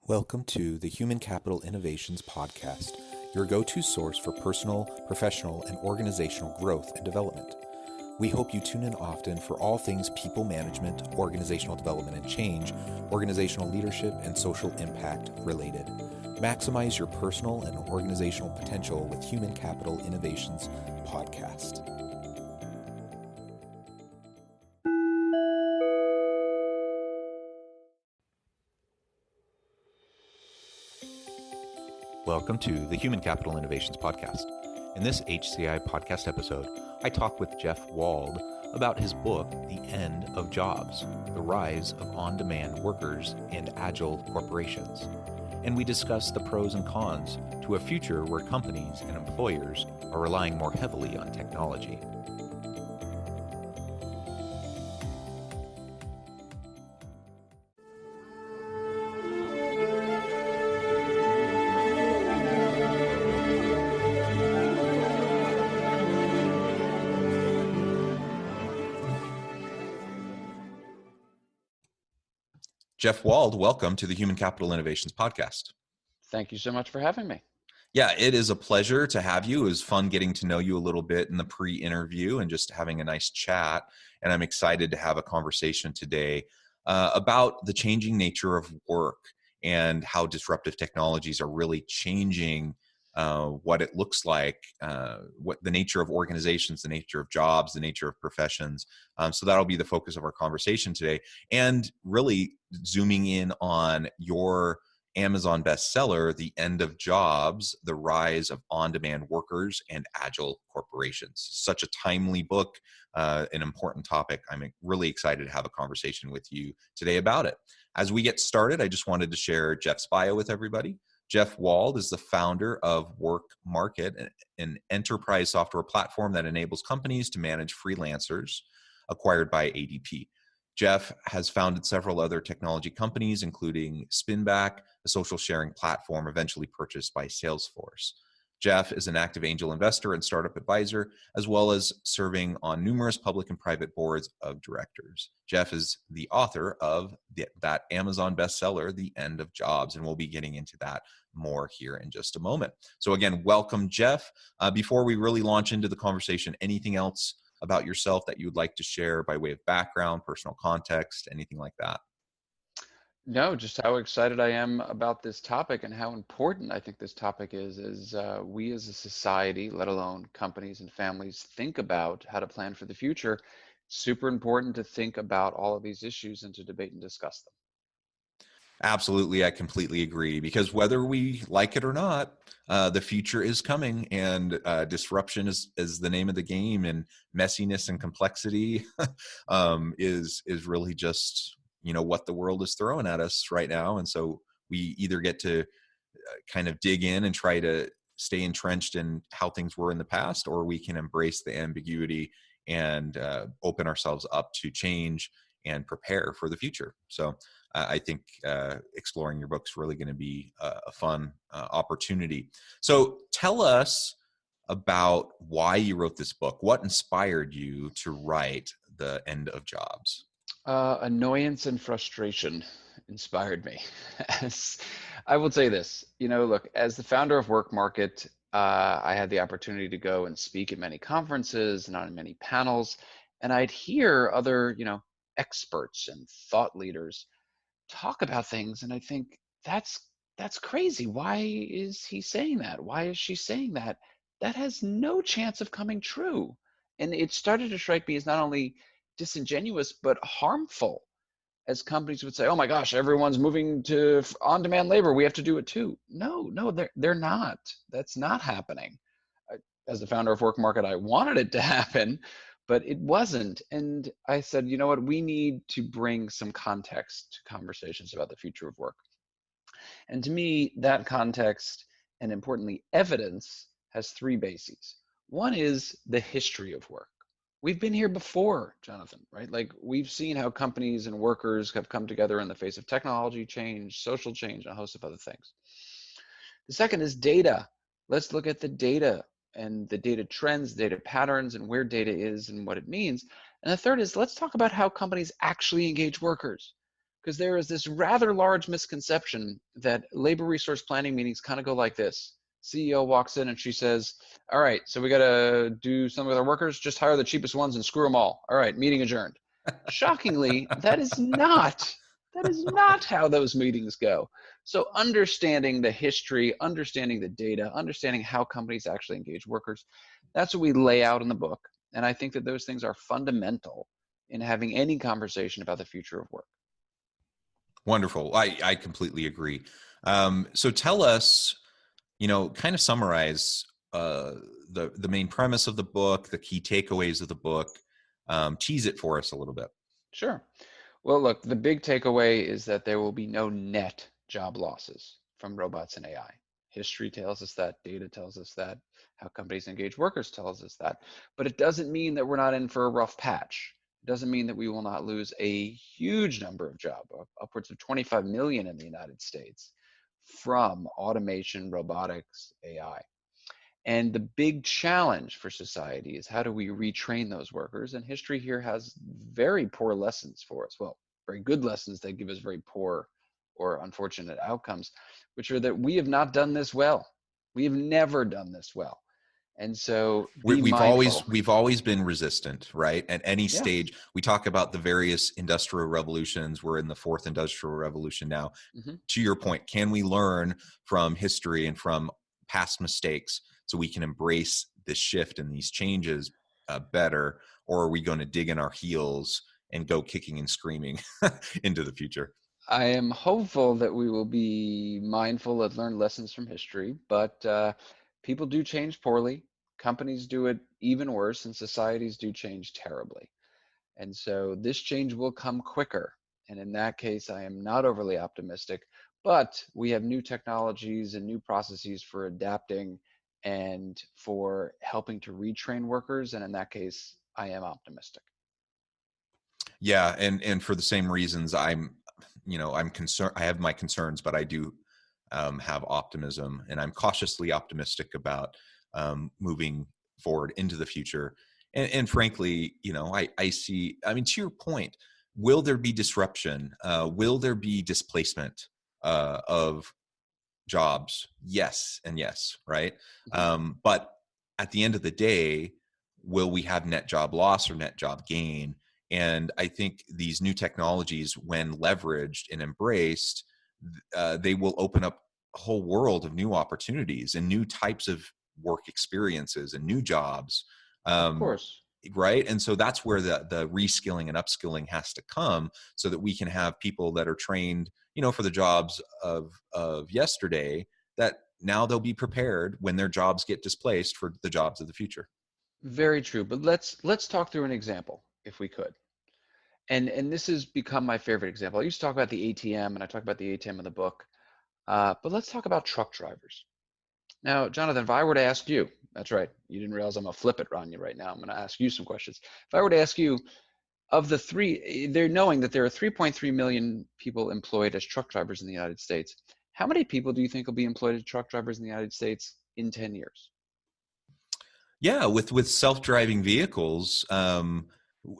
Welcome to the Human Capital Innovations Podcast, your go-to source for personal, professional, and organizational growth and development. We hope you tune in often for all things people management, organizational development and change, organizational leadership, and social impact related. Maximize your personal and organizational potential with Human Capital Innovations Podcast. Welcome to the Human Capital Innovations Podcast. In this HCI podcast episode, I talk with Jeff Wald about his book, The End of Jobs, The Rise of On-Demand Workers and Agile Corporations. And we discuss the pros and cons to a future where companies and employers are relying more heavily on technology. Jeff Wald, welcome to the Human Capital Innovations Podcast. Thank you so much for having me. Yeah, it is a pleasure to have you. It was fun getting to know you a little bit in the pre-interview and just having a nice chat. And I'm excited to have a conversation today about the changing nature of work and how disruptive technologies are really changing what it looks like, what the nature of organizations, the nature of jobs, the nature of professions. So that'll be the focus of our conversation today. And really zooming in on your Amazon bestseller, The End of Jobs, The Rise of On-Demand Workers and Agile Corporations. Such a timely book, an important topic. I'm really excited to have a conversation with you today about it. As we get started, I just wanted to share Jeff's bio with everybody. Jeff Wald is the founder of Work Market, an enterprise software platform that enables companies to manage freelancers, acquired by ADP. Jeff has founded several other technology companies, including Spinback, a social sharing platform eventually purchased by Salesforce. Jeff is an active angel investor and startup advisor, as well as serving on numerous public and private boards of directors. Jeff is the author of that Amazon bestseller, The End of Jobs, and we'll be getting into that more here in just a moment. So again, welcome, Jeff. Before we really launch into the conversation, anything else about yourself that you would like to share by way of background, personal context, anything like that? No, just how excited I am about this topic and how important I think this topic is we as a society, let alone companies and families, think about how to plan for the future. Super important to think about all of these issues and to debate and discuss them. Absolutely, I completely agree, because whether we like it or not, the future is coming, and disruption is the name of the game, and messiness and complexity is really just what the world is throwing at us right now. And so we either get to kind of dig in and try to stay entrenched in how things were in the past, or we can embrace the ambiguity and open ourselves up to change and prepare for the future. So I think exploring your book's really going to be a fun opportunity. So tell us about why you wrote this book. What inspired you to write The End of Jobs? Annoyance and frustration inspired me. As I will say this, look, as the founder of Work Market, I had the opportunity to go and speak at many conferences and on many panels, and I'd hear other, experts and thought leaders talk about things, and I think that's crazy. Why is he saying that? Why is she saying that? That has no chance of coming true. And it started to strike me as not only disingenuous but harmful, as companies would say, oh my gosh, everyone's moving to on-demand labor, we have to do it too. No, they're not. That's not happening. As the founder of Work Market, I wanted it to happen, but it wasn't. And I said, you know what, we need to bring some context to conversations about the future of work. And to me, that context, and importantly, evidence, has three bases. One is the history of work. We've been here before, Jonathan, right? Like, we've seen how companies and workers have come together in the face of technology change, social change, and a host of other things. The second is data. Let's look at the data and the data trends, data patterns, and where data is and what it means. And the third is, let's talk about how companies actually engage workers. because there is this rather large misconception that labor resource planning meetings kind of go like this. CEO walks in and she says, all right, so we got to do something with our workers, just hire the cheapest ones and screw them all. All right, meeting adjourned. Shockingly, that is not how those meetings go. So understanding the history, understanding the data, understanding how companies actually engage workers, that's what we lay out in the book. And I think that those things are fundamental in having any conversation about the future of work. Wonderful. I completely agree. So tell us, kind of summarize the main premise of the book, the key takeaways of the book. Tease it for us a little bit. Sure. Well, look, the big takeaway is that there will be no net job losses from robots and AI. History tells us that, data tells us that, how companies engage workers tells us that. But it doesn't mean that we're not in for a rough patch. It doesn't mean that we will not lose a huge number of jobs, upwards of 25 million in the United States, from automation, robotics, AI. And the big challenge for society is how do we retrain those workers? And history here has very poor lessons for us. Well, very good lessons that give us very poor or unfortunate outcomes, which are that we have not done this well. We have never done this well. And so be We've mindful. always been resistant, right? At any Yeah. stage, we talk about the various industrial revolutions. We're in the fourth industrial revolution now. Mhm. To your point, can we learn from history and from past mistakes so we can embrace this shift and these changes better, or are we going to dig in our heels and go kicking and screaming into the future? I am hopeful that we will be mindful and learn lessons from history, but people do change poorly. Companies do it even worse, and societies do change terribly. And so this change will come quicker. And in that case, I am not overly optimistic, but we have new technologies and new processes for adapting and for helping to retrain workers. And in that case, I am optimistic. Yeah, and for the same reasons, I'm concerned. I have my concerns, but I do have optimism, and I'm cautiously optimistic about moving forward into the future. And frankly, I see. I mean, to your point, will there be disruption? Will there be displacement of jobs? Yes, and yes, right. Mhm. But at the end of the day, will we have net job loss or net job gain? And I think these new technologies, when leveraged and embraced, they will open up a whole world of new opportunities and new types of work experiences and new jobs. Of Um, course. right. And so that's where the reskilling and upskilling has to come, so that we can have people that are trained, for the jobs of yesterday, that now they'll be prepared when their jobs get displaced for the jobs of the future. Very true. But let's talk through an example, if we could. And this has become my favorite example. I used to talk about the ATM, and I talk about the ATM in the book. But let's talk about truck drivers. Now, Jonathan, if I were to ask you, that's right, you didn't realize I'm gonna flip it on you right now. I'm gonna ask you some questions. If I were to ask you, of the three, they're knowing that there are 3.3 million people employed as truck drivers in the United States. How many people do you think will be employed as truck drivers in the United States in 10 years? Yeah, with self-driving vehicles,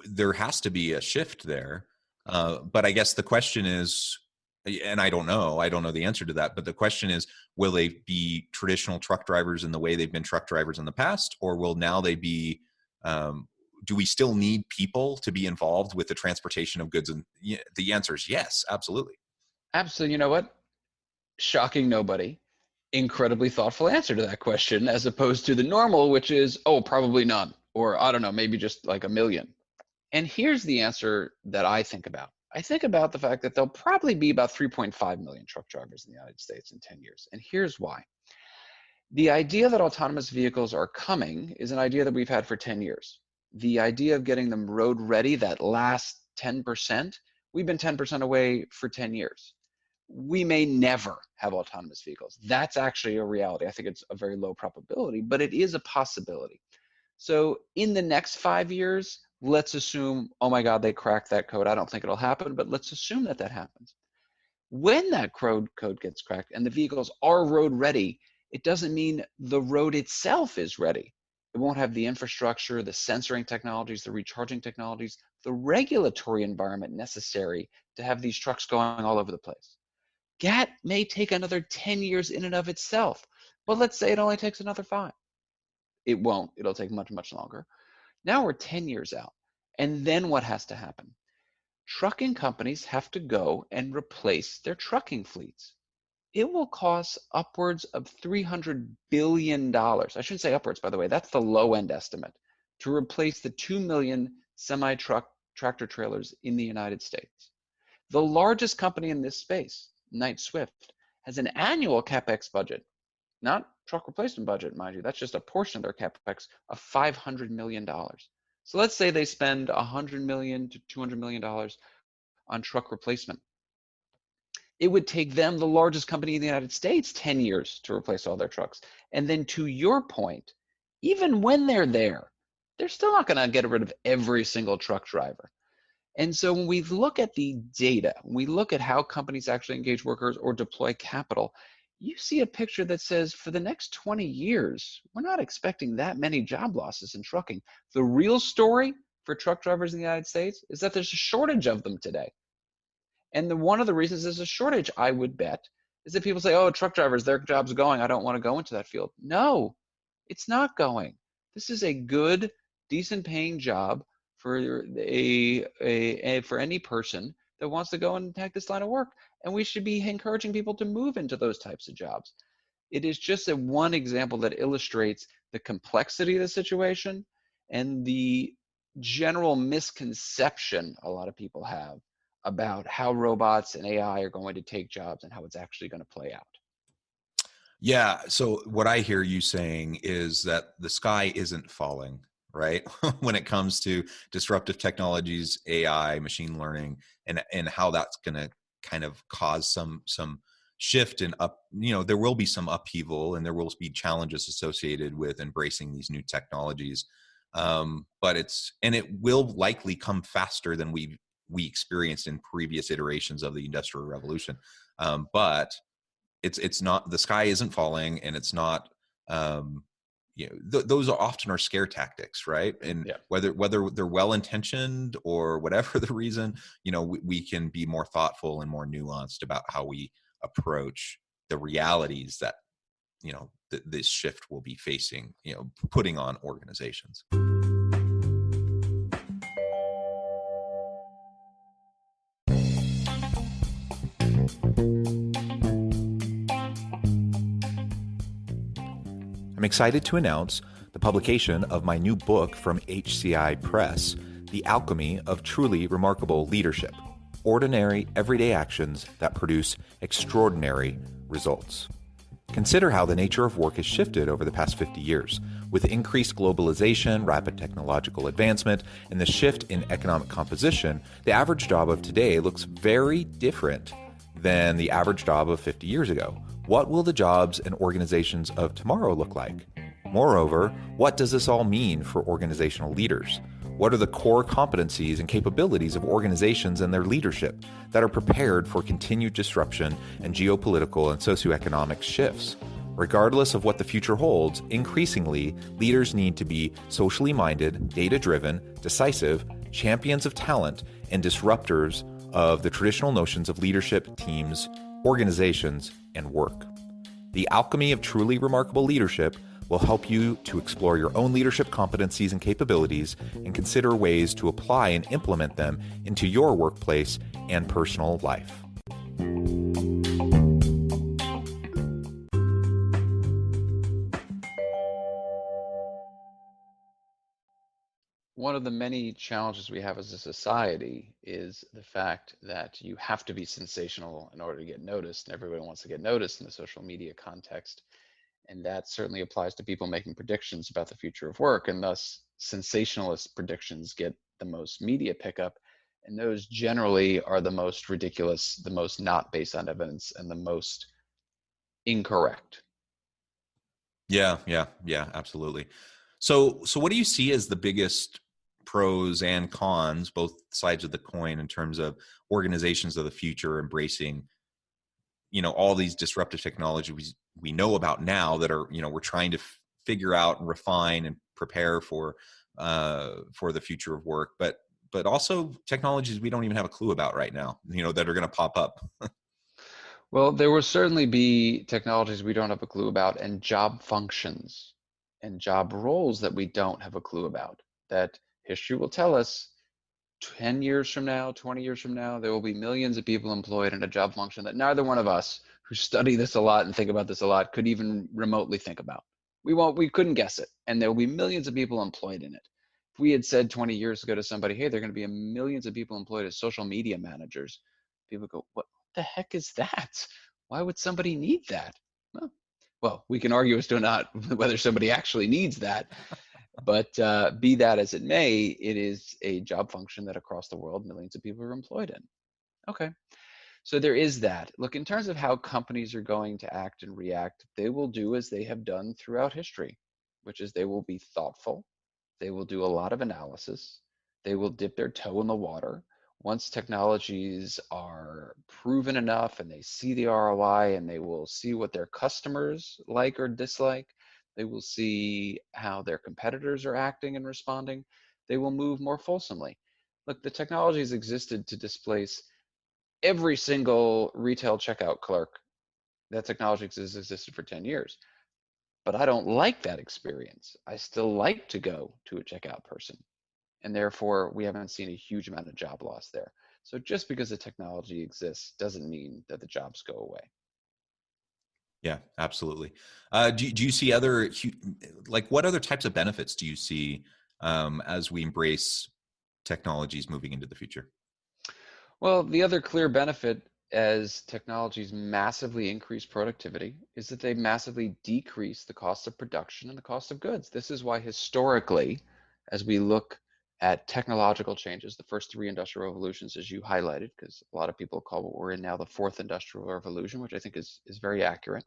there has to be a shift there. But I guess the question is, and I don't know the answer to that, but the question is, will they be traditional truck drivers in the way they've been truck drivers in the past, or will now they be, do we still need people to be involved with the transportation of goods? And the answer is yes, absolutely. Absolutely. You know what? Shocking nobody. Incredibly thoughtful answer to that question, as opposed to the normal, which is, oh, probably none, or I don't know, maybe just like a million. And here's the answer that I think about. I think about the fact that there'll probably be about 3.5 million truck drivers in the United States in 10 years. And here's why. The idea that autonomous vehicles are coming is an idea that we've had for 10 years. The idea of getting them road ready, that last 10%, we've been 10% away for 10 years. We may never have autonomous vehicles. That's actually a reality. I think it's a very low probability, but it is a possibility. So in the next 5 years, let's assume, oh my God, they cracked that code. I don't think it'll happen, but let's assume that that happens. When that code gets cracked and the vehicles are road ready, it doesn't mean the road itself is ready. It won't have the infrastructure, the sensoring technologies, the recharging technologies, the regulatory environment necessary to have these trucks going all over the place. GAT may take another 10 years in and of itself, but let's say it only takes another 5. It won't. It'll take much, much longer. Now we're 10 years out. And then what has to happen? Trucking companies have to go and replace their trucking fleets. It will cost upwards of $300 billion. I shouldn't say upwards, by the way. That's the low end estimate to replace the 2 million semi-truck tractor trailers in the United States. The largest company in this space, Knight Swift, has an annual CapEx budget, not truck replacement budget, mind you. That's just a portion of their CapEx of $500 million. So let's say they spend $100 million to $200 million on truck replacement. It would take them, the largest company in the United States, 10 years to replace all their trucks. And then to your point, even when they're there, they're still not going to get rid of every single truck driver. And so when we look at the data, when we look at how companies actually engage workers or deploy capital, you see a picture that says for the next 20 years, we're not expecting that many job losses in trucking. The real story for truck drivers in the United States is that there's a shortage of them today. And one of the reasons there's a shortage, I would bet, is that people say, oh, truck drivers, their job's going. I don't want to go into that field. No, it's not going. This is a good, decent paying job for for any person that wants to go and take this line of work. And we should be encouraging people to move into those types of jobs. It is just one example that illustrates the complexity of the situation and the general misconception a lot of people have about how robots and AI are going to take jobs and how it's actually going to play out. Yeah. So what I hear you saying is that the sky isn't falling, right? When it comes to disruptive technologies, AI, machine learning, and how that's going to kind of cause some shift and there will be some upheaval and there will be challenges associated with embracing these new technologies. But it will likely come faster than we experienced in previous iterations of the Industrial Revolution. But it's not, the sky isn't falling, and it's not, those are often are scare tactics, right? And Yeah. whether they're well intentioned or whatever the reason, we can be more thoughtful and more nuanced about how we approach the realities that this shift will be facing, putting on organizations. I'm excited to announce the publication of my new book from HCI Press, The Alchemy of Truly Remarkable Leadership: Ordinary, Everyday Actions That Produce Extraordinary Results. Consider how the nature of work has shifted over the past 50 years. With increased globalization, rapid technological advancement, and the shift in economic composition, the average job of today looks very different than the average job of 50 years ago. What will the jobs and organizations of tomorrow look like? Moreover, what does this all mean for organizational leaders? What are the core competencies and capabilities of organizations and their leadership that are prepared for continued disruption and geopolitical and socioeconomic shifts? Regardless of what the future holds, increasingly, leaders need to be socially minded, data-driven, decisive, champions of talent, and disruptors of the traditional notions of leadership, teams, organizations, and work. The Alchemy of Truly Remarkable Leadership will help you to explore your own leadership competencies and capabilities and consider ways to apply and implement them into your workplace and personal life. One of the many challenges we have as a society is the fact that you have to be sensational in order to get noticed, and everybody wants to get noticed in the social media context. And that certainly applies to people making predictions about the future of work, and thus sensationalist predictions get the most media pickup, and those generally are the most ridiculous, the most not based on evidence, and the most incorrect. Yeah, absolutely. So what do you see as the biggest pros and cons, both sides of the coin, in terms of organizations of the future embracing, all these disruptive technologies we know about now that are, we're trying to figure out and refine and prepare for the future of work, but also technologies we don't even have a clue about right now, that are going to pop up. Well, there will certainly be technologies we don't have a clue about, and job functions and job roles that we don't have a clue about, that history will tell us 10 years from now, 20 years from now, there will be millions of people employed in a job function that neither one of us who study this a lot and think about this a lot could even remotely think about. We couldn't guess it. And there will be millions of people employed in it. If we had said 20 years ago to somebody, hey, there are going to be millions of people employed as social media managers, people go, what the heck is that? Why would somebody need that? Well, we can argue as to not whether somebody actually needs that, but be that as it may, it is a job function that across the world, millions of people are employed in. Okay, so there is that. Look, in terms of how companies are going to act and react, they will do as they have done throughout history, which is they will be thoughtful. They will do a lot of analysis. They will dip their toe in the water. Once technologies are proven enough and they see the ROI and they will see what their customers like or dislike, they will see how their competitors are acting and responding, they will move more fulsomely. Look, the technology has existed to displace every single retail checkout clerk. That technology has existed for 10 years. But I don't like that experience. I still like to go to a checkout person. And therefore, we haven't seen a huge amount of job loss there. So just because the technology exists doesn't mean that the jobs go away. Yeah, absolutely. Do you see like what other types of benefits do you see as we embrace technologies moving into the future? Well, the other clear benefit as technologies massively increase productivity is that they massively decrease the cost of production and the cost of goods. This is why historically, as we look at technological changes, the first three industrial revolutions, as you highlighted, because a lot of people call what we're in now the fourth industrial revolution, which I think is very accurate.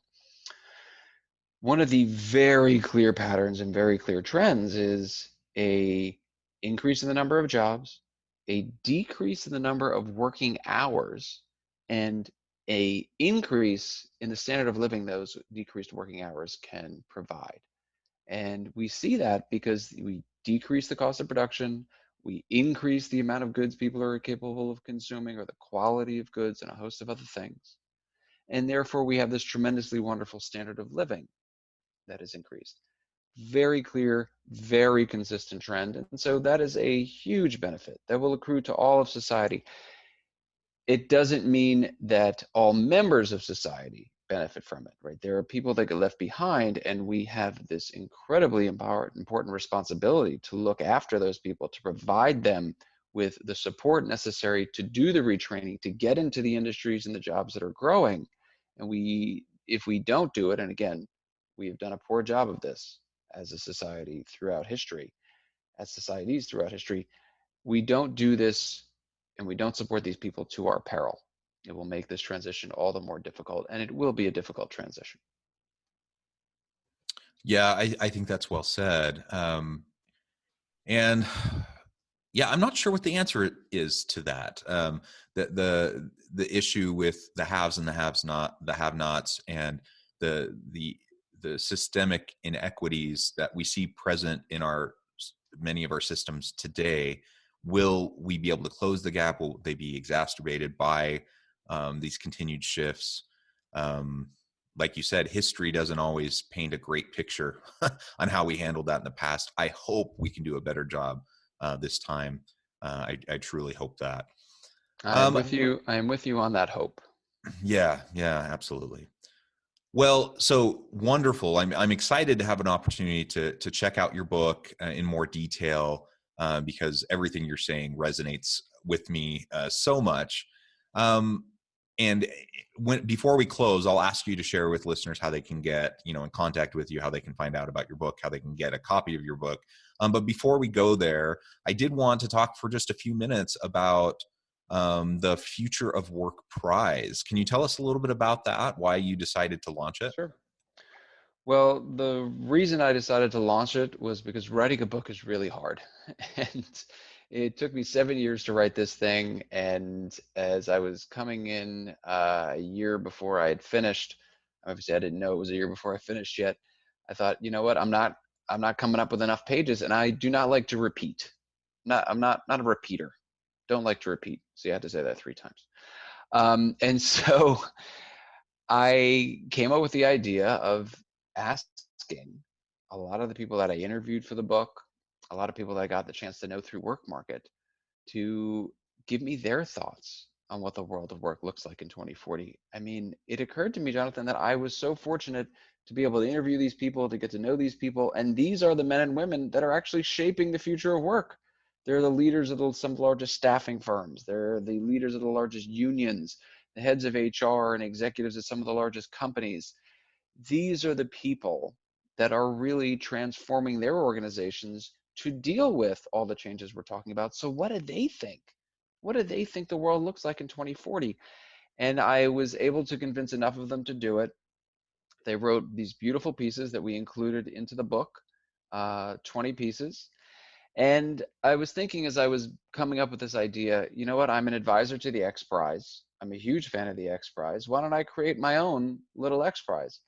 One of the very clear patterns and very clear trends is a increase in the number of jobs, a decrease in the number of working hours, and a increase in the standard of living those decreased working hours can provide. And we see that because we decrease the cost of production, we increase the amount of goods people are capable of consuming or the quality of goods and a host of other things. And therefore we have this tremendously wonderful standard of living that is increased. Very clear, very consistent trend. And so that is a huge benefit that will accrue to all of society. It doesn't mean that all members of society benefit from it, right? There are people that get left behind, and we have this incredibly important responsibility to look after those people, to provide them with the support necessary to do the retraining, to get into the industries and the jobs that are growing. And if we don't do it, and again, we have done a poor job of this as a society throughout history, as societies throughout history, we don't do this and we don't support these people to our peril. It will make this transition all the more difficult, and it will be a difficult transition. Yeah, I think that's well said. And yeah, I'm not sure what the answer is to that. The issue with the haves and the have-nots, and the systemic inequities that we see present in many of our systems today. Will we be able to close the gap? Will they be exacerbated by these continued shifts? Like you said, history doesn't always paint a great picture on how we handled that in the past. I hope we can do a better job this time. I truly hope that. I am with you. I am with you on that hope. Yeah, absolutely. Well, so wonderful. I'm excited to have an opportunity to check out your book in more detail because everything you're saying resonates with me so much. And before we close, I'll ask you to share with listeners how they can get in contact with you, how they can find out about your book, how they can get a copy of your book. But before we go there, I did want to talk for just a few minutes about the Future of Work Prize. Can you tell us a little bit about that? Why you decided to launch it? Sure. Well, the reason I decided to launch it was because writing a book is really hard. And it took me 7 years to write this thing. And as I was coming in a year before I had finished, obviously I didn't know it was a year before I finished yet, I thought, you know what, I'm not coming up with enough pages, and I do not like to repeat. I'm not a repeater. Don't like to repeat. So you had to say that 3 times. And so I came up with the idea of asking a lot of the people that I interviewed for the book, a lot of people that I got the chance to know through Work Market, to give me their thoughts on what the world of work looks like in 2040. I mean, it occurred to me, Jonathan, that I was so fortunate to be able to interview these people, to get to know these people, and these are the men and women that are actually shaping the future of work. They're the leaders of some of the largest staffing firms. They're the leaders of the largest unions, the heads of HR and executives at some of the largest companies. These are the people that are really transforming their organizations to deal with all the changes we're talking about. So what do they think? What do they think the world looks like in 2040? And I was able to convince enough of them to do it. They wrote these beautiful pieces that we included into the book, 20 pieces. And I was thinking as I was coming up with this idea, you know what? I'm an advisor to the X Prize. I'm a huge fan of the X Prize. Why don't I create my own little X Prize?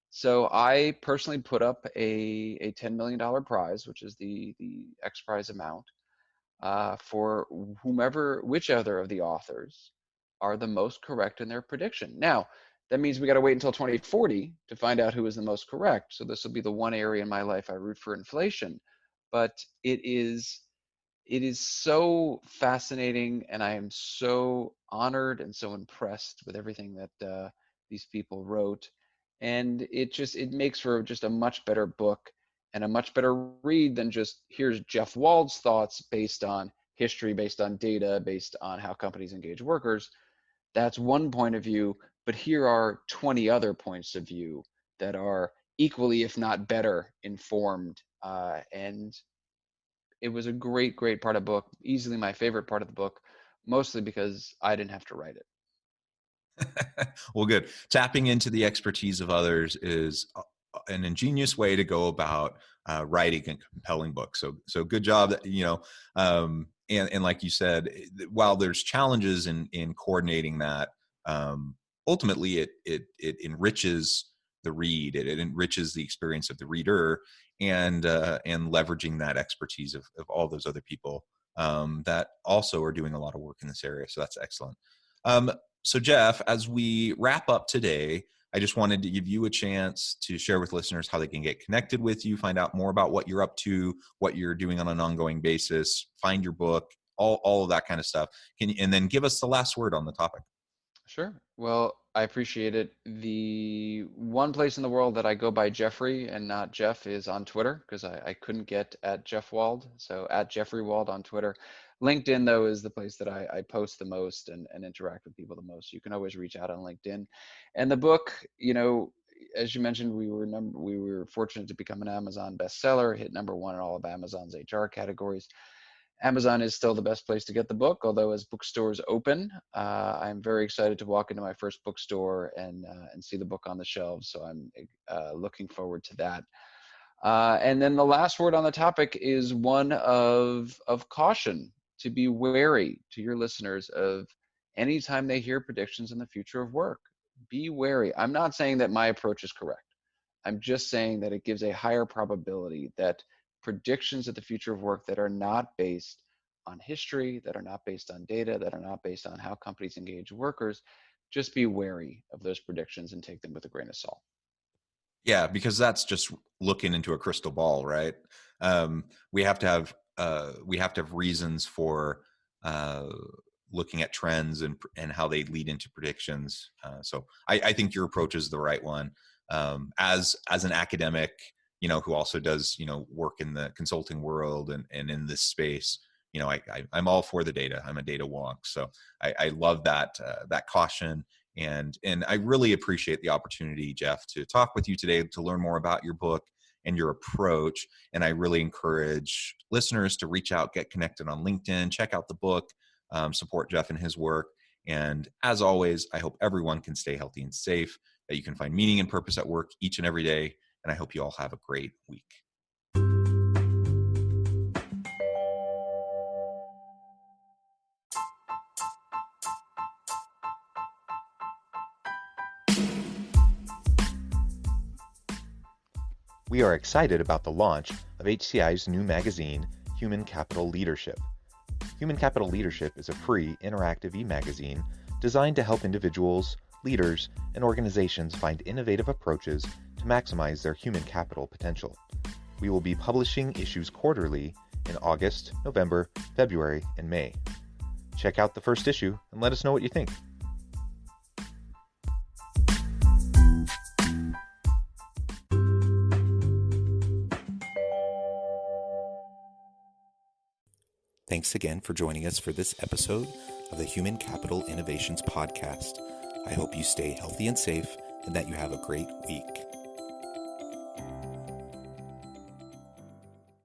So I personally put up a $10 million prize, which is the X Prize amount, for whichever of the authors are the most correct in their prediction. Now, that means we got to wait until 2040 to find out who is the most correct. So this will be the one area in my life I root for inflation. But it is so fascinating, and I am so honored and so impressed with everything that these people wrote. And it makes for just a much better book and a much better read than just here's Jeff Wald's thoughts based on history, based on data, based on how companies engage workers. That's one point of view, but here are 20 other points of view that are equally, if not better, informed. And it was a great part of the book, easily my favorite part of the book, mostly because I didn't have to write it. Well, good. Tapping into the expertise of others is an ingenious way to go about writing a compelling book. So good job. And like you said, while there's challenges in coordinating that, ultimately it enriches the read. It enriches the experience of the reader, and leveraging that expertise of all those other people that also are doing a lot of work in this area. So that's excellent. So Jeff, as we wrap up today, I just wanted to give you a chance to share with listeners how they can get connected with you, find out more about what you're up to, what you're doing on an ongoing basis, find your book, all of that kind of stuff. And then give us the last word on the topic. Sure. Well, I appreciate it. The one place in the world that I go by Jeffrey and not Jeff is on Twitter, because I couldn't get at Jeff Wald. So at Jeffrey Wald on Twitter. LinkedIn, though, is the place that I post the most and interact with people the most. You can always reach out on LinkedIn. And the book, as you mentioned, we were fortunate to become an Amazon bestseller, hit #1 in all of Amazon's HR categories. Amazon is still the best place to get the book, although as bookstores open, I'm very excited to walk into my first bookstore and see the book on the shelves. So I'm looking forward to that. And then the last word on the topic is one of caution, to be wary to your listeners of anytime they hear predictions in the future of work. Be wary. I'm not saying that my approach is correct. I'm just saying that it gives a higher probability that predictions of the future of work that are not based on history, that are not based on data, that are not based on how companies engage workers, just be wary of those predictions and take them with a grain of salt. Yeah, because that's just looking into a crystal ball, right? We have to have reasons for looking at trends and how they lead into predictions. So I think your approach is the right one. As an academic, who also does work in the consulting world and in this space, I'm all for the data. I'm a data wonk, so I love that caution. And I really appreciate the opportunity, Jeff, to talk with you today, to learn more about your book and your approach. And I really encourage listeners to reach out, get connected on LinkedIn, check out the book, support Jeff and his work. And as always, I hope everyone can stay healthy and safe, that you can find meaning and purpose at work each and every day. And I hope you all have a great week. We are excited about the launch of HCI's new magazine, Human Capital Leadership. Human Capital Leadership is a free, interactive e-magazine designed to help individuals, leaders, and organizations find innovative approaches to maximize their human capital potential. We will be publishing issues quarterly in August, November, February, and May. Check out the first issue and let us know what you think. Thanks again for joining us for this episode of the Human Capital Innovations Podcast. I hope you stay healthy and safe and that you have a great week.